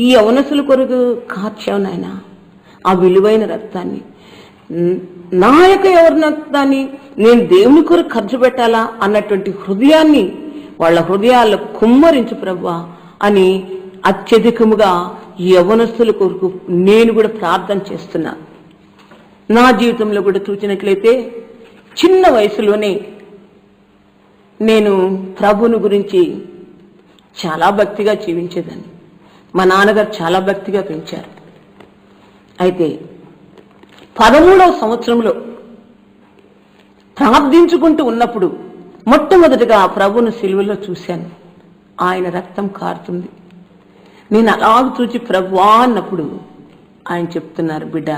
ఈ యవనస్తుల కొరకు కార్చావు నాయన ఆ విలువైన రక్తాన్ని. నా యొక్క ఎవరి రక్తాన్ని నేను దేవుని కొరకు ఖర్చు పెట్టాలా అన్నటువంటి హృదయాన్ని వాళ్ళ హృదయాల్లో కుమ్మరించు ప్రభువా అని అత్యధికముగా ఈ యవనస్తుల కొరకు నేను కూడా ప్రార్థన చేస్తున్నా. నా జీవితంలో కూడా చూసినట్లయితే చిన్న వయసులోనే నేను ప్రభువుని గురించి చాలా భక్తిగా జీవించేదాన్ని. మా నాన్నగారు చాలా భక్తిగా పెంచారు. అయితే 13వ సంవత్సరంలో ప్రార్థించుకుంటూ ఉన్నప్పుడు మొట్టమొదటిగా ఆ ప్రభువును సిలువలో చూశాను. ఆయన రక్తం కారుతుంది. నేను అలాగ చూచి ప్రభువా అన్నప్పుడు ఆయన చెప్తున్నారు, బిడ్డ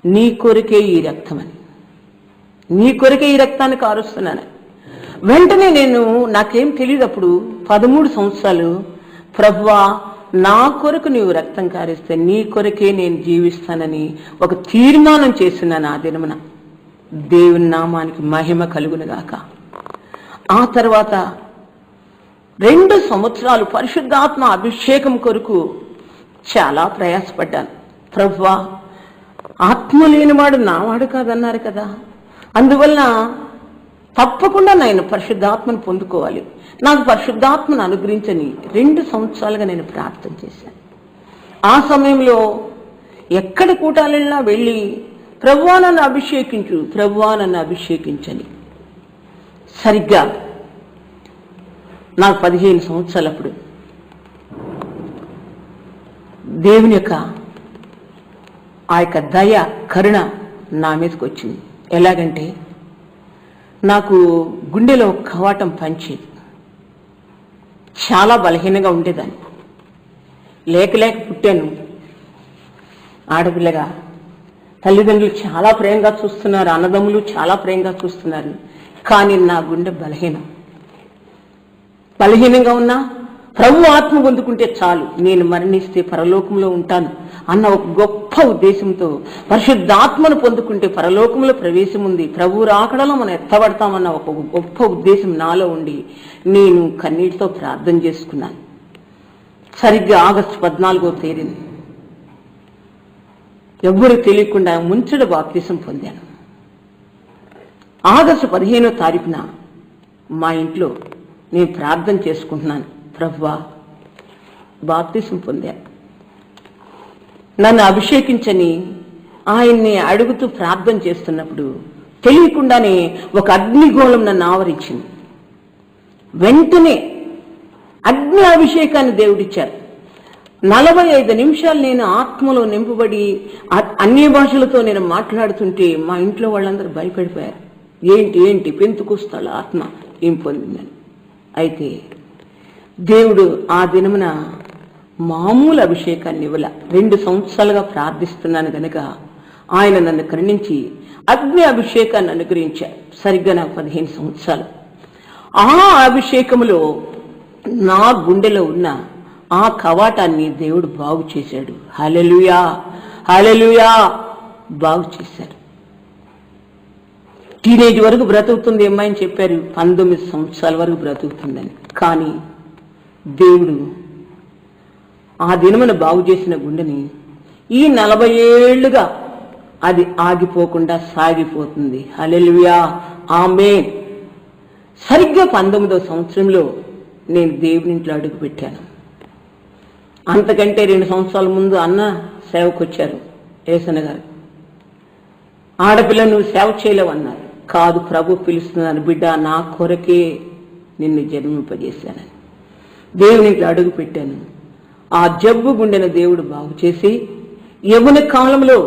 నీ కొరకే ఈ రక్తం అని, నీ కొరకే ఈ రక్తాన్ని కారుస్తున్నాను. వెంటనే నాకేం తెలియదు అప్పుడు 13 సంవత్సరాలు, ప్రభువా నా కొరకు నీవు రక్తం కారిస్తే నీ కొరకే నేను జీవిస్తానని ఒక తీర్మానం చేస్తున్నాను. ఆ దినమున దేవుని నామానికి మహిమ కలుగునుగాక. ఆ తర్వాత 2 సంవత్సరాలు పరిశుద్ధాత్మ అభిషేకం కొరకు చాలా ప్రయాసపడ్డాను. ప్రభువా ఆత్మ లేనివాడు నావాడు కాదన్నారు కదా, అందువల్ల తప్పకుండా నేను పరిశుద్ధాత్మను పొందుకోవాలి, నాకు పరిశుద్ధాత్మను అనుగ్రహించని 2 సంవత్సరాలుగా నేను ప్రార్థన చేశాను. ఆ సమయంలో ఎక్కడ కూటాలైనా వెళ్ళి ప్రభువా నన్ను అభిషేకించు, ప్రభువా నన్ను అభిషేకించని. సరిగ్గా నాకు 15 సంవత్సరాలప్పుడు దేవుని యొక్క ఆ యొక్క దయ కరుణ నా మీదకి వచ్చింది. ఎలాగంటే నాకు గుండెలో కవాటం పంచేది, చాలా బలహీనంగా ఉండేదాన్ని. లేక పుట్టాను ఆడపిల్లగా. తల్లిదండ్రులు చాలా ప్రేమగా చూస్తున్నారు, అన్నదమ్ములు చాలా ప్రేమగా చూస్తున్నారు, కానీ నా గుండె బలహీనంగా ఉన్నా ప్రభు ఆత్మ పొందుకుంటే చాలు, నేను మరణిస్తే పరలోకంలో ఉంటాను అన్న ఒక గొప్ప ఉద్దేశంతో, పరిశుద్ధాత్మను పొందుకుంటే పరలోకంలో ప్రవేశం ఉంది, ప్రభు రాకడలో మనం ఎత్తబడతామన్న ఒక గొప్ప ఉద్దేశం నాలో ఉండి నేను కన్నీటితో ప్రార్థన చేసుకున్నాను. సరిగ్గా ఆగస్టు 14వ తేదీన ఎవ్వరూ తెలియకుండా ముంచడ బాప్తిసం పొందాను. ఆగస్టు 15వ తారీఖున మా ఇంట్లో నేను ప్రార్థన చేసుకుంటున్నాను, ప్రభువా బాప్తిసం పొందాను, నన్ను అభిషేకించని ఆయన్ని అడుగుతూ ప్రార్థన చేస్తున్నప్పుడు తెలియకుండానే ఒక అగ్నిగోళం నన్ను ఆవరించింది. వెంటనే అగ్ని అభిషేకాన్ని దేవుడిచ్చారు. 45 నిమిషాలు నేను ఆత్మలో నింపబడి అన్య భాషలతో నేను మాట్లాడుతుంటే మా ఇంట్లో వాళ్ళందరూ భయపడిపోయారు. ఏంటి పెంతుకొస్తాడు ఆత్మ ఏం పొందిందని. అయితే దేవుడు ఆ దినమున మామూలు అభిషేకాన్ని ఇవ్వల. 2 సంవత్సరాలుగా ప్రార్థిస్తున్నాను గనక ఆయన నన్ను కరుణించి అగ్ని అభిషేకాన్ని అనుగ్రహించారు. సరిగ్గా నాకు 15 సంవత్సరాలు. ఆ అభిషేకములో నా గుండెలో ఉన్న ఆ కవాటాన్ని దేవుడు బాగు చేశాడు. హల్లెలూయా, హల్లెలూయా, బాగు చేశాడు. టీనేజ్ వరకు బ్రతుకుతుంది అమ్మాయిని చెప్పారు, 19 సంవత్సరాల వరకు బ్రతుకుతుందని. కానీ దేవుడు ఆ దినమున బాగు చేసిన గుండెని ఈ 40 ఏళ్లుగా అది ఆగిపోకుండా సాగిపోతుంది. హల్లెలూయా, ఆమేన్. సరిగ్గా 19వ సంవత్సరంలో నేను దేవుని ఇంట్లో అడుగు పెట్టాను. అంతకంటే 2 సంవత్సరాల ముందు అన్న సేవకు వచ్చారు, ఏసన్న గారు. ఆడపిల్ల నువ్వు సేవ చేయలేవన్నారు. కాదు, ప్రభు పిలుస్తున్నాను బిడ్డ, నా కొరకే నిన్ను జన్మింపజేశానని దేవుని ఇంట్లో అడుగు పెట్టాను. ఆ జబ్బు గుండెను దేవుడు బాగు చేసి యవ్వన కాలంలో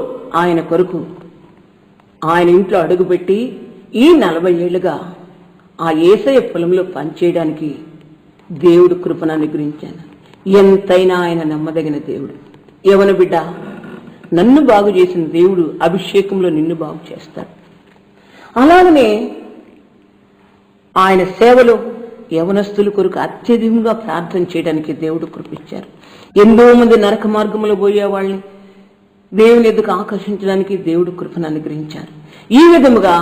ఆయన కొరకు ఆయన ఇంట్లో అడుగుపెట్టి ఈ 40 ఏళ్లుగా ఆ యేసయ్య పొలంలో పనిచేయడానికి దేవుడు కృపను అనుగ్రహించాను. ఎంతైనా ఆయన నమ్మదగిన దేవుడు. యవ్వన బిడ్డ, నన్ను బాగు చేసిన దేవుడు అభిషేకంలో నిన్ను బాగు చేస్తాడు. అలాగనే ఆయన సేవలో యవనస్తుల కొరకు అత్యధికంగా ప్రార్థన చేయడానికి దేవుడు కృపించారు. ఎంతో మంది నరక మార్గంలో పోయే వాళ్ళని దేవుని ఎదుకు ఆకర్షించడానికి దేవుడు కృపను అనుగ్రహించారు. ఈ విధముగా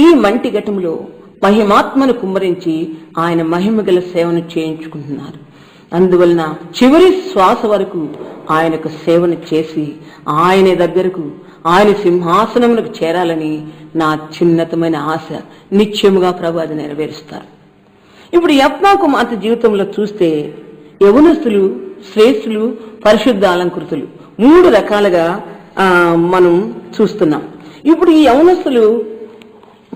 ఈ మంటి ఘటములో మహిమాత్మను కుమ్మరించి ఆయన మహిమ గల సేవను చేయించుకుంటున్నారు. అందువలన చివరి శ్వాస వరకు ఆయనకు సేవను చేసి ఆయన దగ్గరకు, ఆయన సింహాసనములకు చేరాలని నా చిన్నతమైన ఆశ. నిత్యముగా ప్రభు అది నెరవేరుస్తారు. ఇప్పుడు యెఫ్తా కుమార్తె జీవితంలో చూస్తే యవనస్తులు, శ్రేష్ఠులు, పరిశుద్ధ అలంకృతులు 3 రకాలుగా మనం చూస్తున్నాం. ఇప్పుడు ఈ యవనస్తులు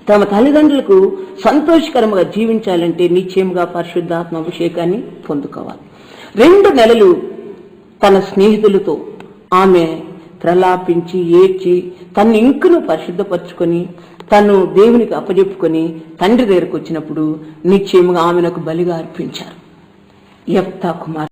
తమ తల్లిదండ్రులకు సంతోషకరంగా జీవించాలంటే నిశ్చయముగా పరిశుద్ధాత్మ అభిషేకాన్ని పొందుకోవాలి. 2 నెలలు తన స్నేహితులతో ఆమె ప్రలాపించి ఏడ్చి తను ఇంకను పరిశుద్ధపరచుకొని తను దేవునికి అప్పజెప్పుకొని తండ్రి దగ్గరకు వచ్చినప్పుడు నిశ్చయముగా ఆమెను ఒక బలిగా అర్పించారు. యెఫ్తా కుమార్తె